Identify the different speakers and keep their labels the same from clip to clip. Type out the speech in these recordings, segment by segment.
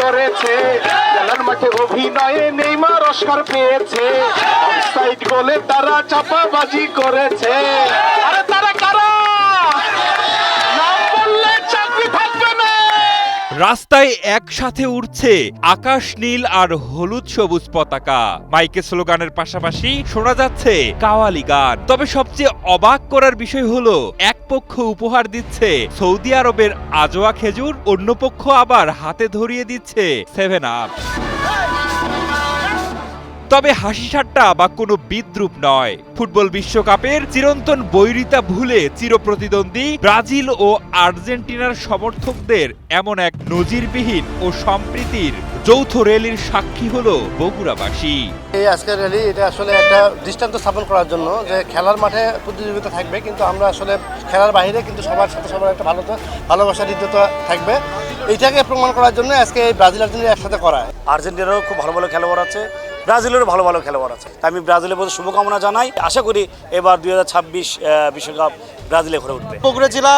Speaker 1: করেছে, খেলার মাঠে অভিনয়ে নেইমার অস্কার পেয়েছে, অফসাইড গোলে তারা চাপাবাজি করেছে। আরে তারা কারা? নাম বললে চাকরি থাকবে না।
Speaker 2: রাস্তায় একসাথে উড়ছে আকাশ নীল আর হলুদ সবুজ পতাকা, মাইকে স্লোগানের পাশাপাশি শোনা যাচ্ছে কাওয়ালি গান। তবে সবচেয়ে অবাক করার বিষয় হলো, এক পক্ষ উপহার দিচ্ছে সৌদি আরবের আজোয়া খেজুর, অন্য পক্ষ আবার হাতে ধরিয়ে দিচ্ছে 7 আপ। তবে হাসি ঠাট্টা বা কোনো বিদ্রুপ নয়, ফুটবল বিশ্বকাপের চিরন্তন বৈরিতা ভুলে চিরপ্রতিদ্বন্দ্বী ব্রাজিল ও আর্জেন্টিনার সমর্থকদের এমন এক নজিরবিহীন ও সম্প্রীতির যৌথ র্যালির সাক্ষী হলো বগুড়াবাসী।
Speaker 3: এই আজকের র্যালি এটা আসলে একটা দৃষ্টান্ত স্থাপন করার জন্য যে খেলার মাঠে প্রতিযোগিতা থাকবে, কিন্তু আমরা আসলে খেলার বাইরে কিন্তু সবার সাথে সবার একটা ভালোবাসা হৃদ্যতা থাকবে। এইটাকে প্রমাণ করার জন্য আজকে এই ব্রাজিল আর্জেন্টিনা একসাথে করা হয়।
Speaker 4: আর্জেন্টিনারও খুব ভালো ভালো খেলোয়াড় আছে, ব্রাজিলেরও ভালো ভালো খেলোয়াড় আছে। আমি ব্রাজিলের প্রতি শুভকামনা জানাই। আশা করি এবার 2026 বিশ্বকাপ ব্রাজিলে ঘুরে উঠবে।
Speaker 5: বগুড়া জেলা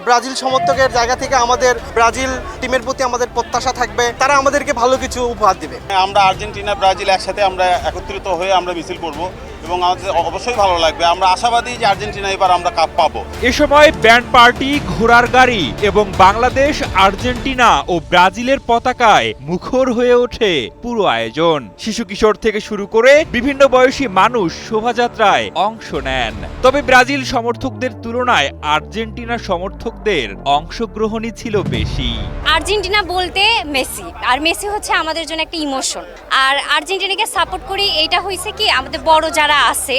Speaker 5: ব্রাজিল সমর্থকের জায়গা থেকে আমাদের ব্রাজিল টিমের প্রতি আমাদের প্রত্যাশা থাকবে, তারা আমাদেরকে ভালো কিছু উপহার দিবে।
Speaker 6: আমরা আর্জেন্টিনা ব্রাজিল একসাথে আমরা একত্রিত হয়ে আমরা মিছিল করব এবং আমাদের অবশ্যই ভালো লাগবে। আমরা আশাবাদী যে আর্জেন্টিনা এবার আমরা কাপ পাবো।
Speaker 2: এ সময় ব্যান্ড পার্টি, ঘোড়ার গাড়ি এবং বাংলাদেশ, আর্জেন্টিনা ও ব্রাজিলের পতাকায় মুখর হয়ে ওঠে পুরো আয়োজন। শিশু কিশোর থেকে শুরু করে বিভিন্ন বয়সী মানুষ শোভাযাত্রায় অংশ নেন। তবে ব্রাজিল সমর্থকদের তুলনায় আর্জেন্টিনা সমর্থকদের অংশগ্রহণই ছিল বেশি।
Speaker 7: আর্জেন্টিনা বলতে মেসি, আর মেসি হচ্ছে আমাদের জন্য একটা ইমোশন। আর আর্জেন্টিনাকে সাপোর্ট করি এইটা হয়েছে কি, আমাদের বড় যারা আছে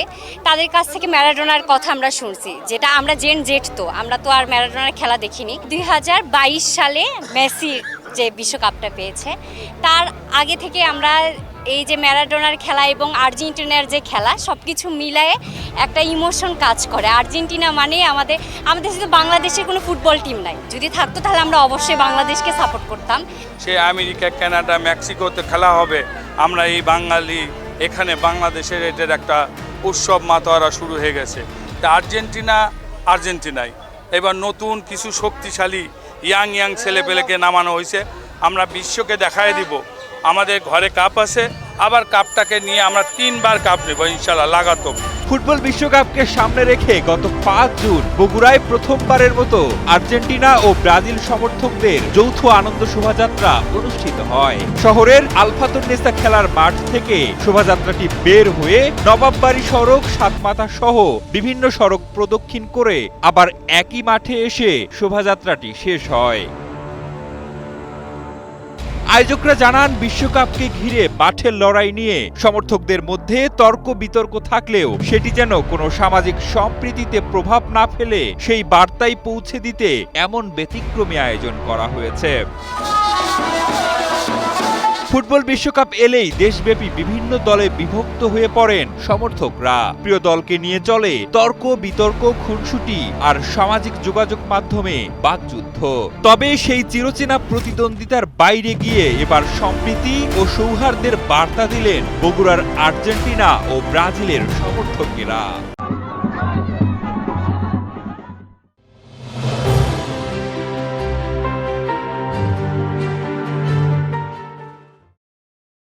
Speaker 7: তাদের কাছ থেকে ম্যারাডোনার কথা আমরা শুনছি, যেটা আমরা জেট তো আমরা তো আর ম্যারাডোনার খেলা দেখিনি। 2022 সালে মেসি যে বিশ্বকাপটা পেয়েছে, তার আগে থেকে আমরা এই যে ম্যারাডোনার খেলা এবং আর্জেন্টিনার যে খেলা সবকিছু মিলায়ে একটা ইমোশন কাজ করে। আর্জেন্টিনা মানে আমাদের শুধু বাংলাদেশের কোনো ফুটবল টিম নাই, যদি থাকতো তাহলে আমরা অবশ্যই বাংলাদেশকে সাপোর্ট করতাম।
Speaker 8: সে আমেরিকা, কানাডা, মেক্সিকোতে খেলা হবে, আমরা এই বাঙালি এখানে বাংলাদেশের এটার একটা উৎসব মাতোয়ারা শুরু হয়ে গেছে। তা আর্জেন্টিনাই এবার নতুন কিছু শক্তিশালী ইয়াং ছেলেপেলেকে নামানো হয়েছে। আমরা বিশ্বকে দেখায় দিব আমাদের ঘরে কাপ আছে, আবার কাপটাকে নিয়ে আমরা 3 বার কাপ নেব ইনশাল্লাহ লাগাতার।
Speaker 2: ফুটবল বিশ্বকাপকে সামনে রেখে গত 5 জুন বগুড়ায় প্রথমবারের মতো আর্জেন্টিনা ও ব্রাজিল সমর্থকদের যৌথ আনন্দ শোভাযাত্রা অনুষ্ঠিত হয়। শহরের আলফাতুন্নেসা খেলার মাঠ থেকে শোভাযাত্রাটি বের হয়ে নবাববাড়ি সড়ক, সাতমাথা সহ বিভিন্ন সড়ক প্রদক্ষিণ করে আবার একই মাঠে এসে শোভাযাত্রাটি শেষ হয়। আয়োজকরা জানান, বিশ্বকাপকে ঘিরে মাঠের লড়াই নিয়ে সমর্থকদের মধ্যে তর্ক বিতর্ক থাকলেও সেটি যেন কোনো সামাজিক সম্প্রীতিতে প্রভাব না ফেলে সেই বার্তাই পৌঁছে দিতে এমন ব্যতিক্রমী আয়োজন করা হয়েছে। ফুটবল বিশ্বকাপ এলেই দেশব্যাপী বিভিন্ন দলে বিভক্ত হয়ে পড়েন সমর্থকরা। প্রিয় দলকে নিয়ে চলে তর্ক বিতর্ক, খুনসুটি আর সামাজিক যোগাযোগ মাধ্যমে বাকযুদ্ধ। তবে সেই চিরচেনা প্রতিদ্বন্দ্বিতার বাইরে গিয়ে এবার সম্প্রীতি ও সৌহার্দ্যের বার্তা দিলেন বগুড়ার আর্জেন্টিনা ও ব্রাজিলের সমর্থকেরা।